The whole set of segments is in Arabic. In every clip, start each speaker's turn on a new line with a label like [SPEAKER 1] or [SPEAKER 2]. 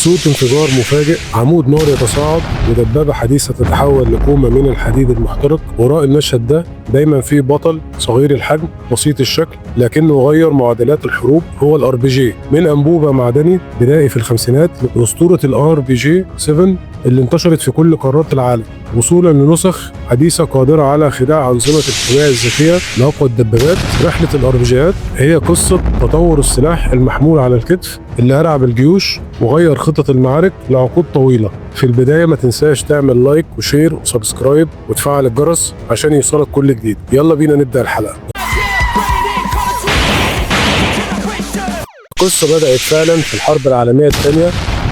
[SPEAKER 1] صوت انفجار مفاجئ، عمود نار يتصاعد، ودبابة حديثة تتحول لكومة من الحديد المحترق. وراء المشهد ده دايما في بطل صغير الحجم بسيط الشكل لكنه غير معادلات الحروب، هو الار بي جي. من انبوبة معدني بدائي في الخمسينات لأسطورة الار بي جي 7 اللي انتشرت في كل قارات العالم، وصولا لنسخ حديثة قادرة على خداع أنظمة الحماية الذكية لأقوى الدبابات. رحلة الار بي جيات هي قصة تطور السلاح المحمول على الكتف اللي أرعب الجيوش وغير خطط المعارك لعقود طويلة. في البداية ما تنساش تعمل لايك وشير وسبسكرايب وتفعل الجرس عشان يوصلك كل جديد. يلا بينا نبدأ الحلقة. القصة بدأت فعلا في الحرب العالمية الثانية،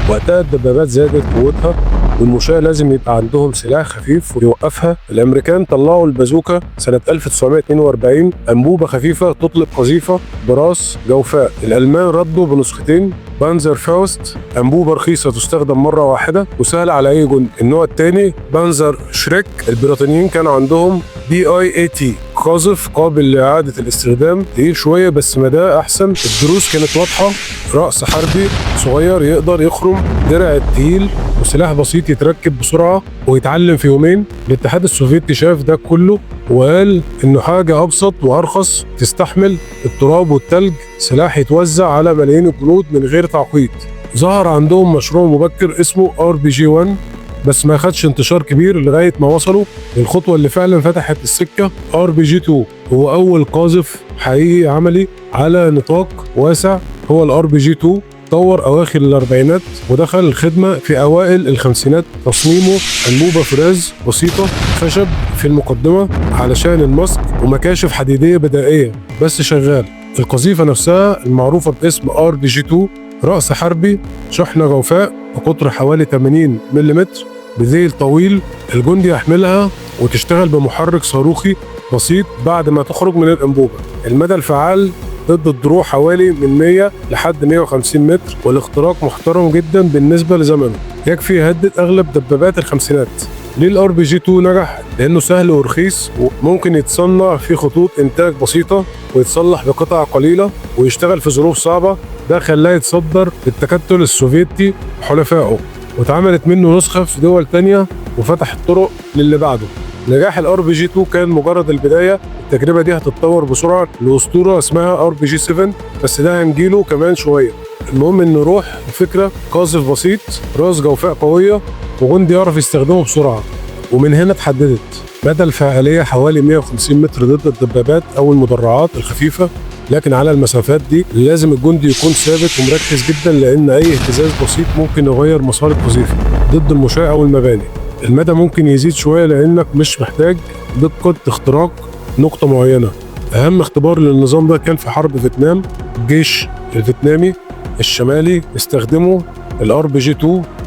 [SPEAKER 1] وقتها الدبابات زادت قوتها والمشاة لازم يبقى عندهم سلاح خفيف ويوقفها. الامريكان طلعوا البازوكا سنة 1942، انبوبة خفيفة تطلق قذيفة براس جوفاء. الالمان ردوا بنسختين، بانزر فاوست، انبوبة رخيصة تستخدم مرة واحدة وسهلة على اي جندي. النوع الثاني بانزر شريك. البريطانيين كان عندهم BI-AT، قاذف قابل لإعادة الاستخدام، تقيل شوية بس مداه أحسن. الدروس كانت واضحة، رأس حربي صغير يقدر يخرم درع التقيل، وسلاح بسيط يتركب بسرعة ويتعلم في يومين. الاتحاد السوفيتي شاف ده كله وقال إنه حاجة أبسط وأرخص تستحمل التراب والتلج، سلاح يتوزع على ملايين الجنود من غير تعقيد. ظهر عندهم مشروع مبكر اسمه RPG-1 بس ما خدش انتشار كبير لغاية ما وصلوا للخطوة اللي فعلا فتحت السكة. RPG-2 هو أول قاذف حقيقي عملي على نطاق واسع، هو RPG-2. طور أواخر الأربعينات ودخل الخدمة في أوائل الخمسينات. تصميمه أنبوبة فراز بسيطة خشب في المقدمة علشان الماسك، ومكاشف حديدية بدائية بس شغال. القذيفة نفسها المعروفة باسم RPG-2 رأس حربي، شحنة جوفاء بقطر حوالي 80 ملم، بذيل طويل الجندي يحملها وتشتغل بمحرك صاروخي بسيط بعد ما تخرج من الأنبوبة. المدى الفعال ضد الدروع حوالي من 100 لحد 150 متر، والاختراق محترم جدا بالنسبة لزمنه، يكفي يهدد أغلب دبابات الخمسينات. ليه الRPG-2 نجح؟ لأنه سهل ورخيص وممكن يتصنع في خطوط إنتاج بسيطة ويتصلح بقطع قليلة ويشتغل في ظروف صعبة. ده خلاه يتصدر للتكتل السوفيتي وحلفائه، واتعملت منه نسخة في دول تانية وفتح الطرق للي بعده. نجاح الRPG-2 كان مجرد البداية، التجربة دي هتتطور بسرعة لأسطورة اسمها RPG-7 بس ده هنجيله كمان شوية. المهم إن نروح الفكرة قاذف بسيط، راس جوفاء قوية، وجندي يعرف يستخدمه بسرعة. ومن هنا اتحددت مدى الفعالية حوالي 150 متر ضد الدبابات أو المدرعات الخفيفة، لكن على المسافات دي لازم الجندي يكون ثابت ومركز جدا لأن أي اهتزاز بسيط ممكن يغير مسار القذيفة ضد المشاة أو المباني. المدى ممكن يزيد شوية لأنك مش محتاج دقة اختراق نقطة معينة. أهم اختبار للنظام ده كان في حرب فيتنام. الجيش الفيتنامي الشمالي استخدموا الRPG-2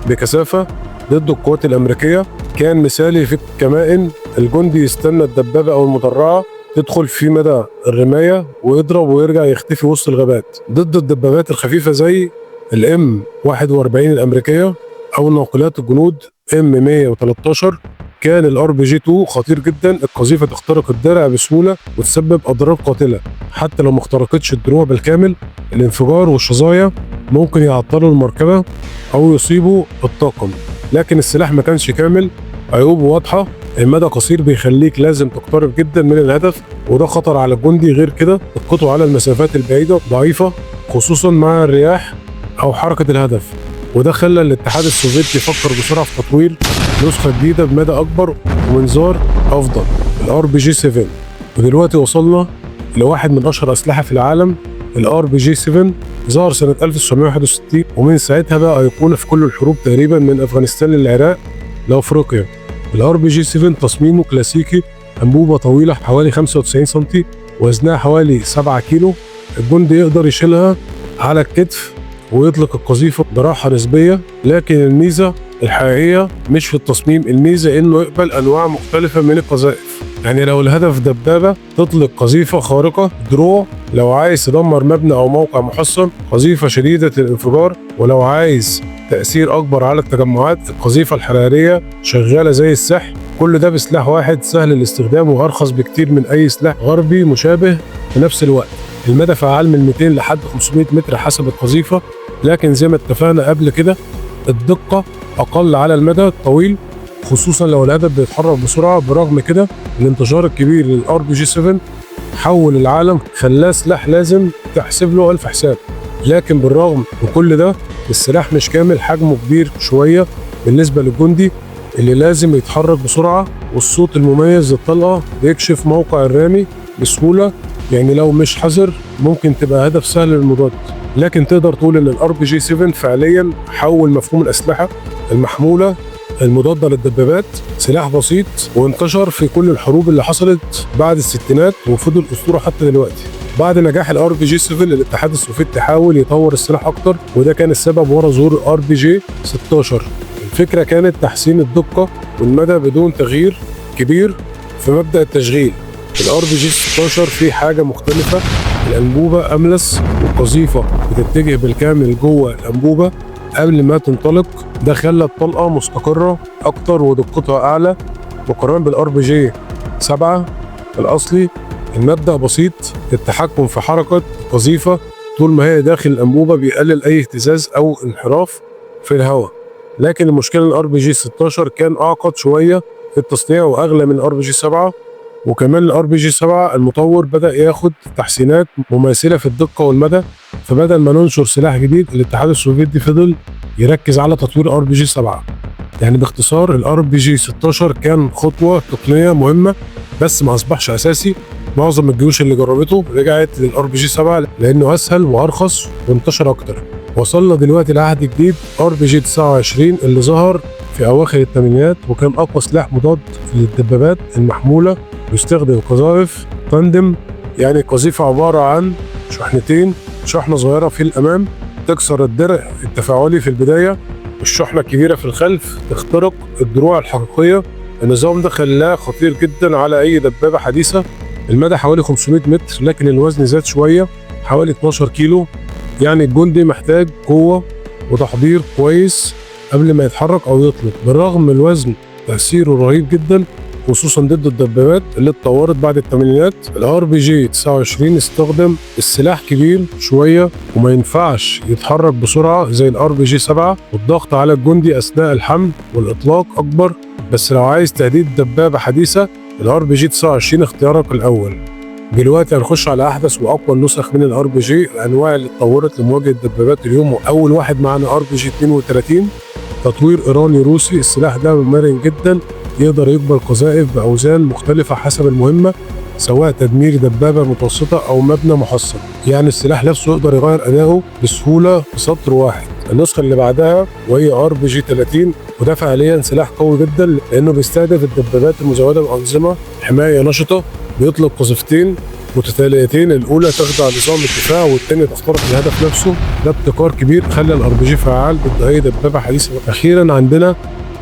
[SPEAKER 1] بكثافة ضد القوات الأمريكية. كان مثالي في الكمائن، الجندي يستنى الدبابة أو المدرعة تدخل في مدى الرماية ويضرب ويرجع يختفي وسط الغابات. ضد الدبابات الخفيفة زي M41 الأمريكية أو ناقلات الجنود M113 كان الRPG-2 خطير جدا. القذيفة تخترق الدرع بسهولة وتسبب أضرار قاتلة حتى لو ما اخترقتش الدروع بالكامل. الانفجار والشظايا ممكن يعطلوا المركبة أو يصيبوا الطاقم، لكن السلاح ما كانش كامل. عيوبه واضحة، المدى قصير بيخليك لازم تقترب جدا من الهدف وده خطر على الجندي. غير كده دقته على المسافات البعيدة ضعيفة خصوصا مع الرياح أو حركة الهدف، وده خلى الاتحاد السوفيتي يفكر بسرعة في تطوير نسخة جديدة بمدى أكبر ومنظار أفضل، الRPG-7. ودلوقتي وصلنا لواحد من أشهر أسلحة في العالم. الRPG-7 ظهر سنة 1961 ومن ساعتها بقى أيقونة في كل الحروب تقريبا من أفغانستان للعراق لأفريقيا. الRPG-7 تصميمه كلاسيكي، أنبوبة طويلة حوالي 95 سم وزنها حوالي 7 كيلو. الجندي يقدر يشيلها على الكتف ويطلق القذيفة براحة نسبية، لكن الميزة الحقيقية مش في التصميم، الميزة إنه يقبل أنواع مختلفة من القذائف. يعني لو الهدف دبابة تطلق قذيفة خارقة، دروع لو عايز تدمر مبنى أو موقع محصن، قذيفة شديدة الانفجار، ولو عايز تأثير أكبر على التجمعات القذيفة الحرارية شغالة زي السحر. كل ده بسلاح واحد سهل الاستخدام وأرخص بكتير من أي سلاح غربي مشابه في نفس الوقت. المدى فعال من 200 لحد 500 متر حسب القذيفة، لكن زي ما اتفقنا قبل كده الدقة أقل على المدى الطويل، خصوصا لو الهدف بيتحرك بسرعة. برغم كده الانتشار الكبير للار بي جي 7 حول العالم، خلاه سلاح لازم تحسب له ألف حساب. لكن بالرغم من كل ده السلاح مش كامل، حجمه كبير شوية بالنسبة للجندي اللي لازم يتحرك بسرعة، والصوت المميز للطلقة بيكشف موقع الرامي بسهولة. يعني لو مش حذر ممكن تبقى هدف سهل للمضاد. لكن تقدر تقول ان الار بي جي 7 فعليا حول مفهوم الاسلحة المحمولة المضادة للدبابات، سلاح بسيط وانتشر في كل الحروب اللي حصلت بعد الستينات وفضل اسطورة حتى دلوقتي. بعد نجاح الار بي جي 7 الاتحاد السوفيتي حاول يطور السلاح اكتر، وده كان السبب ورا ظهور الار بي جي 16. الفكرة كانت تحسين الدقة والمدى بدون تغيير كبير في مبدأ التشغيل. الار بي جي 16 فيه حاجة مختلفة، الأنبوبة أملس والقذيفة بتتجه بالكامل جوه الأنبوبة قبل ما تنطلق، ده خلى الطلقة مستقرة أكتر ودقتها أعلى مقارنة بالار بي جي 7 الأصلي. المبدأ بسيط، التحكم في حركة القذيفة طول ما هي داخل الأنبوبة بيقلل أي اهتزاز أو انحراف في الهواء. لكن المشكلة الار بي جي 16 كان أعقد شوية في التصنيع وأغلى من الار بي جي 7، وكمان الار بي جي 7 المطور بدأ ياخد تحسينات مماثلة في الدقة والمدى. فبدل ما ننشر سلاح جديد الاتحاد السوفيتي فضل يركز على تطوير الار بي جي 7. يعني باختصار الار بي جي 16 كان خطوة تقنية مهمة بس ما أصبحش أساسي. معظم الجيوش اللي جربته رجعت للار بي جي 7 لأنه أسهل وأرخص وانتشر أكتر. وصلنا دلوقتي لعهد جديد ار بي جي 29 اللي ظهر في أواخر الثمانينات وكان أقوى سلاح مضاد للدبابات المحمولة، يستخدم قذائف تاندم، يعني قذيفة عبارة عن شحنتين، شحنة صغيرة في الأمام تكسر الدرع التفاعلي في البداية، والشحنة الكبيرة في الخلف تخترق الدروع الحقيقية. النظام ده خلاه خطير جدا على أي دبابة حديثة. المدى حوالي 500 متر لكن الوزن زاد شوية حوالي 12 كيلو، يعني الجندي محتاج قوة وتحضير كويس قبل ما يتحرك أو يطلق. بالرغم من الوزن تأثيره رهيب جدا خصوصا ضد الدبابات اللي اتطورت بعد الثمانينات. الار بي جي 29 استخدم السلاح كبير شويه وما ينفعش يتحرك بسرعه زي الار بي جي 7، والضغط على الجندي اثناء الحمل والاطلاق اكبر. بس لو عايز تهديد دبابه حديثه الار بي جي 29 اختيارك الاول. دلوقتي هنخش على احدث واقوى النسخ من الار بي جي، الانواع اللي اتطورت لمواجهه دبابات اليوم. واول واحد معانا ار بي جي 32، تطوير ايراني روسي. السلاح ده مرن جدا، يقدر يقبل قذائف بأوزان مختلفة حسب المهمة، سواء تدمير دبابة متوسطة أو مبنى محصن. يعني السلاح نفسه يقدر يغير أداؤه بسهولة في سطر واحد. النسخة اللي بعدها وهي ار بي جي 30، وده فعليا سلاح قوي جدا لأنه بيستهدف الدبابات المزودة بأنظمة حماية نشطة، بيطلق قذيفتين متتاليتين، الأولى تخضع نظام الدفاع والثانية تخترق الهدف نفسه. ده ابتكار كبير خلى الار بي جي فعال ضد أي دبابة حديثة. أخيرا عندنا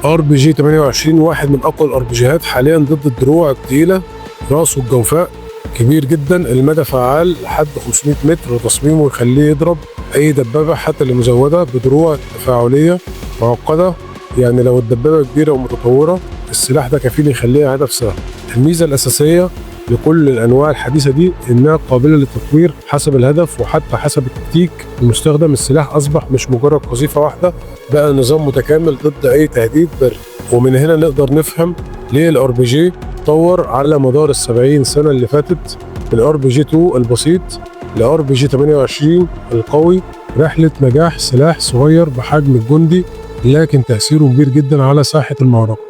[SPEAKER 1] ار بي جي 28، واحد من اقوى الار بي جيهات حاليا ضد الدروع الثقيله، راسه الجوفاء كبير جدا، المدى فعال لحد 500 متر، وتصميمه يخليه يضرب اي دبابه حتى اللي مزوده بدروع تفاعليه معقده. يعني لو الدبابه كبيره ومتطوره السلاح ده كفيل يخليها هدف سهل. الميزه الاساسيه لكل الانواع الحديثه دي انها قابله للتطوير حسب الهدف وحتى حسب التكتيك المستخدم. السلاح اصبح مش مجرد قذيفه واحده، بقى نظام متكامل ضد اي تهديد بري. ومن هنا نقدر نفهم ليه الار بي جي طور على مدار ال70 سنه اللي فاتت، من ار بي جي 2 البسيط لار بي جي 28 القوي. رحله نجاح سلاح صغير بحجم الجندي لكن تاثيره كبير جدا على ساحه المعركه.